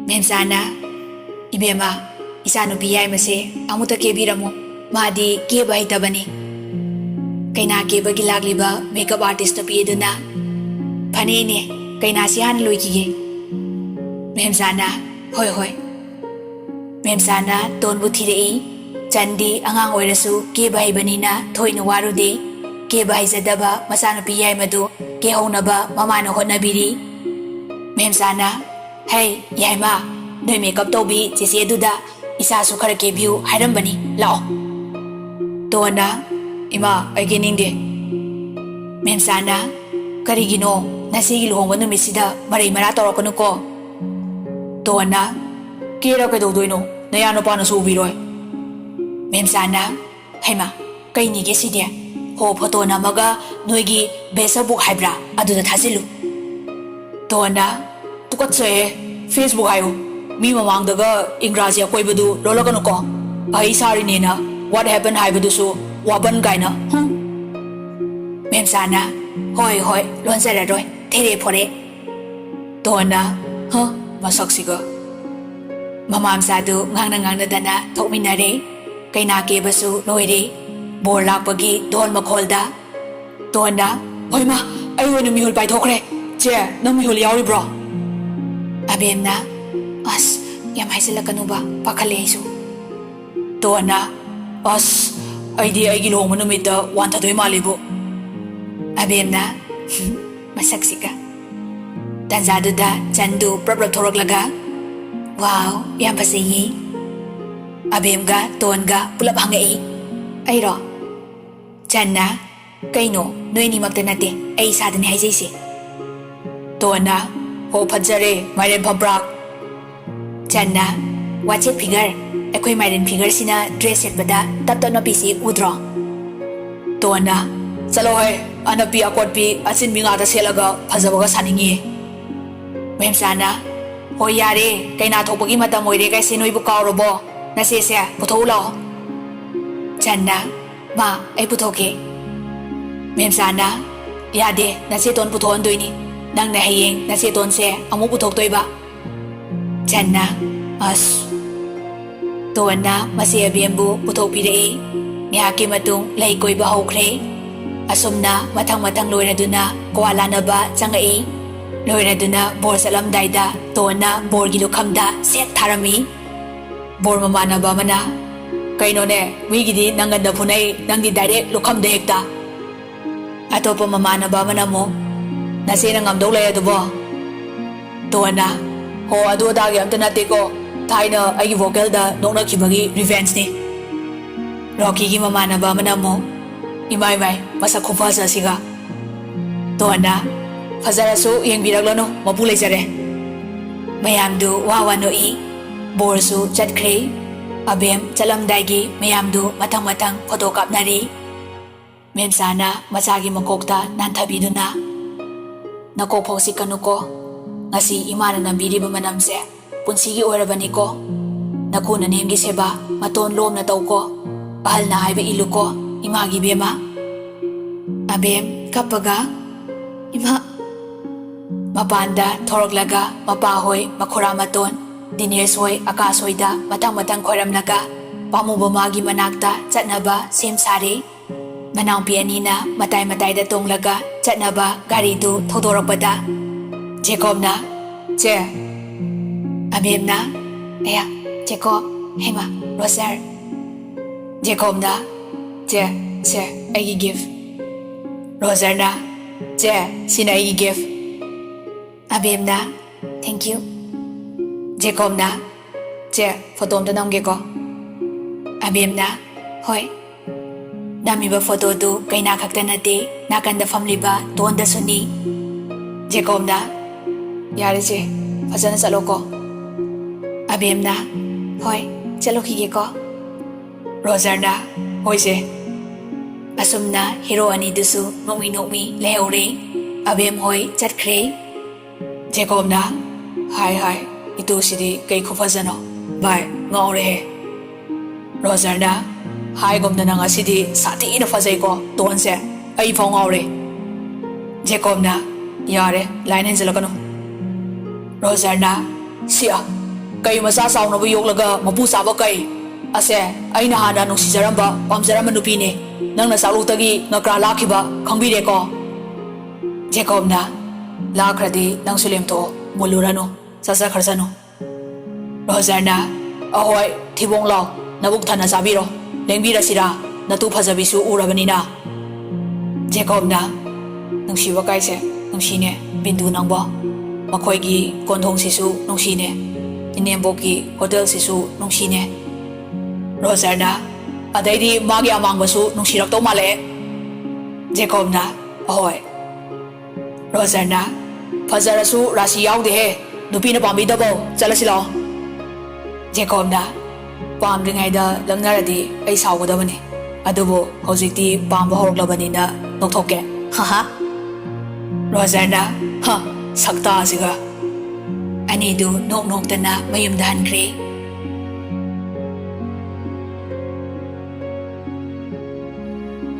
ꯃꯦꯝꯆꯥꯅ ꯏꯕꯦꯝꯃ, ꯏꯆꯥꯅꯨꯄꯤ ꯌꯥꯏꯃꯁꯦ ꯑꯃꯨꯛꯇ ꯀꯦꯕꯤꯔꯝꯃꯨ, ꯃꯥꯗꯤ ꯀꯦꯕ ꯍꯩꯇꯕꯅꯤ꯫ ꯀꯩꯅꯥ ꯀꯦꯕꯒꯤ ꯂꯥꯛꯂꯤꯕ ꯃꯦꯀꯞ ꯑꯥꯔꯇꯤꯁ ꯅꯨꯄꯤ ꯑꯗꯨꯅ ꯐꯅꯦꯅꯦ, ꯀꯩꯅꯥꯁꯤ ꯍꯥꯟꯅ ꯂꯣꯏꯈꯤꯒꯦ꯫ ꯃꯦꯝꯆꯥꯅ ꯍꯣꯏ꯫ ꯃꯦꯝꯆꯥꯅ ꯇꯣꯟꯕꯨ ꯊꯤꯔꯛꯏ꯫ ꯆꯟꯗꯤ ꯑꯉꯥꯡ ꯑꯣꯏꯔꯁꯨ ꯀꯦꯕ ꯍꯩꯕꯅꯤꯅ ꯊꯣꯏꯅ ꯋꯥꯔꯨꯗꯦ꯫ ꯀꯦꯕ ꯍꯩꯖꯗꯕ ꯃꯆꯥꯅꯨꯄꯤ ꯌꯥꯏꯃꯗꯨ ꯀꯦꯍꯧꯅꯕ ꯃꯃꯥꯅ ꯍꯣꯠꯅꯕꯤꯔꯤ꯫ ꯃꯦꯝꯆꯥꯅ ꯍꯩ ꯌꯥꯏꯃ, ꯅꯣꯏ ꯃꯦꯀꯞ ꯇꯧꯕꯤ ꯆꯦꯆꯦꯗꯨꯗ ꯏꯆꯥꯁꯨ ꯈꯔ ꯀꯦꯕꯤꯌꯨ ꯍꯥꯏꯔꯝꯕꯅꯤ, ꯂꯥꯛꯑꯣ꯫ ꯇꯣꯟꯅ ꯏꯃꯥ, ꯑꯩ ꯀꯦꯅꯤꯡꯗꯦ꯫ ꯃꯦꯝꯆꯥꯅ ꯀꯔꯤꯒꯤꯅꯣ? ꯅꯆꯦꯒꯤ ꯂꯨꯍꯣꯡꯕ ꯅꯨꯃꯤꯠꯁꯤꯗ ꯃꯔꯩ ꯃꯔꯥ ꯇꯧꯔꯛꯀꯅꯨꯀꯣ꯫ ꯇꯣꯟꯅ ꯀꯦꯔ ꯀꯩꯗꯧꯗꯣꯏꯅꯣ? ꯅꯌꯥ ꯅꯨꯄꯥꯅꯁꯨ ꯎꯕꯤꯔꯣꯏ꯫ ꯃꯦꯝꯆꯥꯅ ꯍꯩꯃ, ꯀꯩꯅꯤꯒꯦ ꯁꯤꯗꯤ? ꯍꯣ, ꯐꯣꯇꯣ ꯅꯝꯃꯒ ꯅꯣꯏꯒꯤ ꯐꯦꯁꯕꯨꯛ ꯍꯥꯏꯕ꯭ꯔꯥ ꯑꯗꯨꯗ ꯊꯥꯖꯤꯜꯂꯨ꯫ ꯇꯣꯟꯅ ꯇꯨꯀꯠꯆꯩꯍꯦ, ꯐꯦꯁꯕꯨꯛ ꯍꯥꯏꯌꯨ, ꯃꯤ ꯃꯃꯥꯡꯗꯒ ꯏꯪꯒ꯭ꯔꯥꯖꯤ ꯑꯀꯣꯏꯕꯗꯨ ꯂꯣꯜꯂꯛꯀꯅꯨꯀꯣ꯫ ꯑꯩ ꯁꯥꯔꯤꯅꯦꯅ ꯋꯥꯠ ꯍꯦꯄꯟ ꯍꯥꯏꯕꯗꯨꯁꯨ ꯋꯥꯕꯟ ꯀꯥꯏꯅ꯫ ꯃꯦꯝꯆꯥꯅ ꯍꯣꯏ ꯂꯣꯟꯖꯔꯔꯣꯏ, ꯊꯦꯔꯦ ꯐꯣꯔꯦ꯫ ꯇꯣꯟꯅ ꯃꯁꯛꯁꯤꯒ꯫ ꯃꯃꯥ ꯃꯆꯥꯗꯨ ꯉꯥꯡꯅꯗꯅ ꯊꯣꯛꯃꯤꯟꯅꯔꯦ꯫ ꯀꯩꯅꯥ ꯀꯦꯕꯁꯨ ꯂꯣꯏꯔꯦ꯫ ꯕꯣꯔ ꯂꯥꯛꯄꯒꯤ ꯙꯣꯜ ꯃꯈꯣꯜꯗ ꯇꯣꯟꯅ ꯍꯣꯏꯃ, ꯑꯩ ꯑꯣꯏꯅ ꯃꯤꯍꯨꯜ ꯄꯥꯏꯊꯣꯛꯈ꯭ꯔꯦ꯫ ꯆꯦ, ꯅꯪ ꯃꯤꯍꯨꯜ ꯌꯥꯎꯔꯤꯕ꯭ꯔꯣ? ꯑꯕꯦꯝꯅ ꯑꯁ, ꯌꯥꯝ ꯍꯥꯏꯖꯤꯜꯂꯛꯀꯅꯨꯕ, ꯄꯥꯈꯠꯂꯦ ꯑꯩꯁꯨ꯫ ꯇꯣꯟꯅ ꯑꯁ, ꯑꯩꯗꯤ ꯑꯩꯒꯤ ꯂꯨꯍꯣꯡꯕ ꯅꯨꯃꯤꯠꯇ ꯋꯥꯟꯊꯗꯣꯏ ꯃꯥꯜꯂꯤꯕꯨ꯫ ꯑꯕꯦꯝꯅ ꯃꯁꯛꯁꯤꯒ꯫ ꯇꯟꯖꯥꯗꯨꯗ ꯆꯟꯗꯨ ꯄ꯭ꯔꯞ ꯊꯣꯔꯛꯂꯒ ꯋꯥꯎ, ꯌꯥꯝ ꯐꯖꯩꯌꯦ꯫ ꯑꯕꯦꯝꯒ ꯇꯣꯟꯒ ꯄꯨꯂꯞ ꯍꯪꯉꯛꯏ꯫ ꯑꯩꯔꯣ? ꯆꯟꯅ ꯀꯩꯅꯣ, ꯅꯣꯏꯅꯤꯃꯛꯇ ꯅꯠꯇꯦ, ꯑꯩ ꯏꯁꯥꯗꯅꯤ ꯍꯥꯏꯖꯩꯁꯦ꯫ ꯇꯣꯟꯅ ꯍꯣ, ꯐꯖꯔꯦ ꯃꯥꯏꯔꯦꯟ ꯐꯝꯄ꯭ꯔꯥꯛ꯫ ꯆꯟꯅ ꯋꯥꯆꯦꯠ ꯐꯤꯒꯔ, ꯑꯩꯈꯣꯏ ꯃꯥꯏꯔꯦꯟ ꯐꯤꯒꯔꯁꯤꯅ ꯗ꯭ꯔꯦꯁ ꯁꯦꯠꯄꯗ ꯇꯞ ꯄꯤꯁꯤ ꯎꯗ꯭ꯔꯣ? ꯇꯣꯟꯅ ꯆꯠꯂꯣꯍꯦ, ꯑꯅꯞꯄꯤ ꯑꯀꯣꯠꯄꯤ ꯑꯆꯤꯟꯕꯤ ꯉꯥꯛꯇ ꯁꯦꯠꯂꯒ ꯐꯖꯕꯒ ꯁꯥꯅꯤꯡꯉꯤꯌꯦ꯫ ꯃꯦꯝꯆꯥꯅ ꯍꯣꯏ ꯌꯥꯔꯦ, ꯀꯩꯅꯥ ꯊꯣꯛꯄꯒꯤ ꯃꯇꯝ ꯑꯣꯏꯔꯦ ꯀꯥꯏꯁꯦ ꯅꯣꯏꯕꯨ ꯀꯥꯎꯔꯕꯣ? ꯅꯆꯦꯁꯦ ꯄꯨꯊꯣꯛꯎ ꯂꯥꯛꯑꯣ꯫ ꯆꯟꯅ ꯃꯥ, ꯑꯩ ꯄꯨꯊꯣꯛꯀꯦ꯫ ꯃꯦꯝꯆꯥꯅ ꯌꯥꯗꯦ, ꯅꯆꯦꯇꯣꯟ ꯄꯨꯊꯣꯛꯍꯟꯗꯣꯏꯅꯤ, ꯅꯪꯅ ꯍꯌꯦꯡ ꯅꯆꯦꯇꯣꯟꯁꯦ ꯑꯃꯨꯛ ꯄꯨꯊꯣꯛꯇꯣꯏꯕ꯫ ꯆꯟꯅ ꯑꯁ꯫ ꯇꯣꯟꯅ ꯃꯆꯦ ꯑꯕꯦꯝꯕꯨ ꯄꯨꯊꯣꯛꯄꯤꯔꯛꯏ꯫ ꯉꯥꯏꯍꯥꯛꯀꯤ ꯃꯇꯨꯡ ꯂꯩ ꯀꯣꯏꯕ ꯍꯧꯈ꯭ꯔꯦ꯫ ꯑꯁꯨꯝꯅ ꯃꯊꯪ ꯂꯣꯏꯔꯗꯨꯅ ꯀ꯭ꯋꯥ ꯂꯥꯟꯅꯕ ꯆꯪꯉꯛꯏ꯫ ꯂꯣꯏꯔꯗꯨꯅ ꯕꯣꯔ ꯆꯠꯂꯝꯗꯥꯏꯗ ꯇꯣꯟꯅ ꯕꯣꯔꯒꯤ ꯂꯨꯈꯝꯗ ꯁꯦꯠ ꯊꯥꯔꯝꯃꯤ꯫ ꯕꯣꯔ ꯃꯃꯥꯟꯅꯕ ꯑꯃꯅ ꯀꯩꯅꯣꯅꯦ, ꯃꯤꯒꯤꯗꯤ ꯅꯪꯒꯟꯗ ꯐꯨꯅꯩ, ꯅꯪꯗꯤ ꯗꯥꯏꯔꯦꯛ ꯂꯨꯈꯝꯗ ꯍꯦꯛꯇ꯫ ꯑꯇꯣꯞꯄ ꯃꯃꯥꯟꯅꯕ ꯑꯃꯅ ꯑꯃꯨꯛ ꯅꯆꯦꯅ ꯉꯝꯗꯧ ꯂꯩ ꯑꯗꯨꯕꯣ꯫ ꯇꯣꯟꯅ ꯍꯣ, ꯑꯗꯨ ꯑꯗꯥꯒꯤ ꯑꯝꯇ ꯅꯠꯇꯦꯀꯣ, ꯊꯥꯏꯅ ꯑꯩꯒꯤ ꯚꯣꯀꯦꯜꯗ ꯅꯣꯛꯅꯈꯤꯕꯒꯤ ꯔꯤꯚꯦꯟꯁꯅꯤ꯫ ꯔꯣꯀꯤꯒꯤ ꯃꯃꯥꯟꯅꯕ ꯑꯃꯅ ꯑꯃꯨꯛ ꯏꯃꯥꯏ ꯃꯁꯛ ꯈꯨꯐꯖꯁꯤꯒ꯫ ꯇꯣꯟꯅ ꯐꯖꯔꯁꯨ ꯌꯦꯡꯕꯤꯔꯛꯂꯅꯨ, ꯃꯄꯨ ꯂꯩꯖꯔꯦ꯫ ꯃꯌꯥꯝꯗꯨ ꯋꯥ ꯅꯣꯛꯏ꯫ ꯕꯣꯔꯁꯨ ꯆꯠꯈ꯭ꯔꯦ꯫ ꯑꯕꯦꯝ ꯆꯠꯂꯝꯗꯥꯏꯒꯤ ꯃꯌꯥꯝꯗꯨ ꯃꯊꯪ ꯐꯣꯇꯣ ꯀꯥꯞꯅꯔꯤ꯫ ꯃꯦꯝꯆꯥꯅ ꯃꯆꯥꯒꯤ ꯃꯀꯣꯛꯇ ꯅꯥꯟꯊꯕꯤꯗꯨꯅ ꯅꯀꯣꯛ ꯐꯥꯎꯁꯤ ꯀꯅꯨꯀꯣ ngasi imana nambiriba manamse punsigi oirabaniko nakuna nemgi seba maton lomna tawko ahal na haiba iluko imagi bema abem kapaga ima mapanda thoroklaga mapa hoi makhura maton dinesh hoi akas hoida matang khoiramnaga pamuba magi manakta chatnaba sem sare manang pianina matai da tonglaga chatnaba gari du thodorakpada Jacob na, che, abim na, aya, Jacob, hema, Roser. Jacob na, che, agi give. Roser na, che, sina agi give. Abim na, thank you. Jacob na, che, photo da namge ko. Abim na, hoy. Dami ba photo tu kay nakakta nati, nakanda family ba tuon da suni. Jacob na, यारे चे फजन चलो को अबेम ना होय चलो खिगे को Roger ना होय से असुम ना हीरो अनि दुसु नोमी लेहौरे अबेम होय चटख्रे जेकोब ना हाय इतु सिदी कई खु फजनो बाय ngौरे हे रोजर ना हाय गोम ना ngasiदी साथी न फजै को तोन से अई फाउ ngौरे जेकोब ना यारे line हेंजलकनो Roserna, siya, kayo masasaw na buyok laga mapusa ba kay? Ase, ay nahana nung si Jaramba, pamsaraman nupini, nang nasalutagi nga kralaki ba, kangbide ko. Jacob na, lakradi nang sulim to, mulurano, sasakharsano. Roserna, ahoy, tibong law, nabuktan na sabiro, lengbira sira, natupasabisu urabanina. Jacob na, nang siwa kay se, nang sine, bindu nang ba? Makoygi kondhong sisu nungsine inemboki hotel sisu nungsine Roserna adaidi magi amang basu nungsirak to male Jacob na ahoy Roserna fazarasu rasi yaudi he nupi na pambi dabo chalasilo Jacob na pamringai da langnaradi ai sawgadabani adubo hojikti pamba horoklabani na noktoke haha Roserna ha sakta asiga ani du nok tana mayum dan kre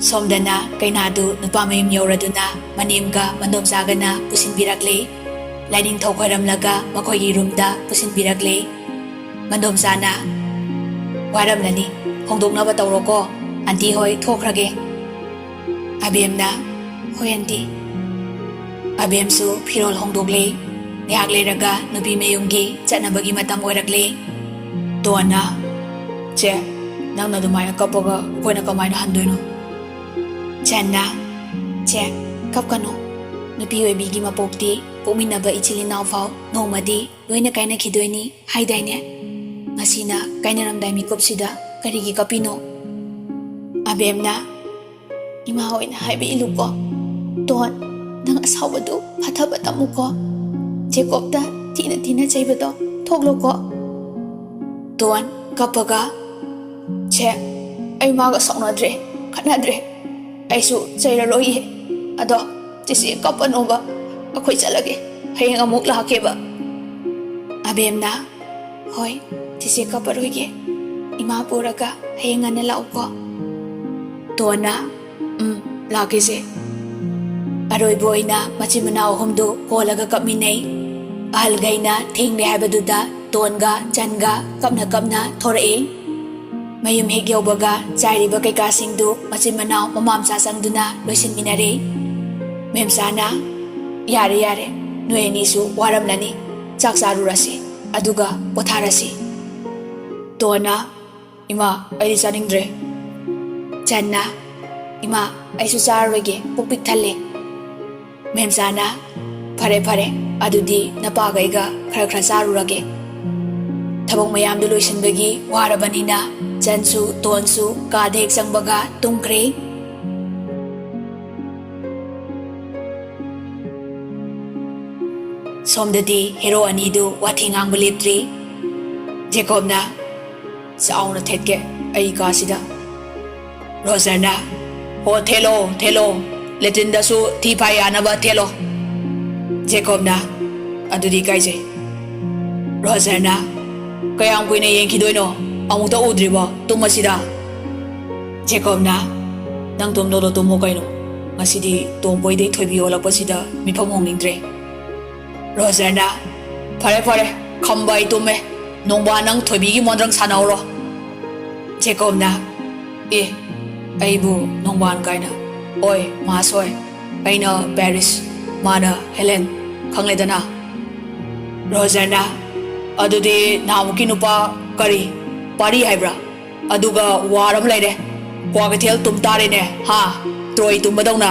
somdana kaina du nupa mayum yoraduna manimga mandom sagana pusin birakle lining thokhoram laga makhoi gi roomda pusin birakle mandom sana waram nani hongdokna ba tawroko anti hoi thokrage abemna hoi anti Abem su pirol hongdogle nihak leraga nubi mayumgi chatnabagi matam oirakle tona che nangna dumaya kapaga koina kamaina handoino channa che kapkano nubi oibigi mapokti pominaba ichilinaw fau nomadi loina kaina khidoini haidaine ngasina kaina ramdai mikopsida karigi kapino abemna ima hoina haibe iluko ton nang asawadu hathabata muko Jacob da tina chaibato thoklo ko ton kapaga che ai ma ga saunadre khanadre ai su chaira roi ado tisi kapano ba akhoi chalage hayang amuk lahake ba abemna hoi tisi kaparoi ge ima puraga hayang ane lau ko tona lage se Aroy boy na machimanaw humdo holaga kapminay ahal gay na thingni haibaduda tonga changa kapna thorae mayum hegyaw baga chairiba kay kasingdu machimanaw mamamsa sangduna loisinminare memsana yare noeni su waramlani chaksarurasi aduga potharasi tona ima ai saningdre channa ima aisu charwege pukpik thalle Memsana fare adudi napagaiga khara sarurage thabong mayam du loisinbagi warabanina chansu tonsu kadek sangbaga tungkre somdadi hero ani du wathingang buleptri Jacob na sauna thetke ai ka sida Roserna Ho thelo letin da su thi phai anaba thelo Jacob na adudi kaije Roger na kayang kuina yengkidoino amuta udriba tumasida Jacob na nang tumdo tumo kaino ngasidi tomboi dei thoibi olapasida mifam hongningdre Roger na fare khambai tume nongba nang thoibi gi mondrang sanauro Jacob na aibu nongban kaina oi ma soi aina Paris mana Helen khangledana Roger na adudi namuki nupa kari pari haibra aduga waram laire kwagathel tum tare ne ha troi tum badawna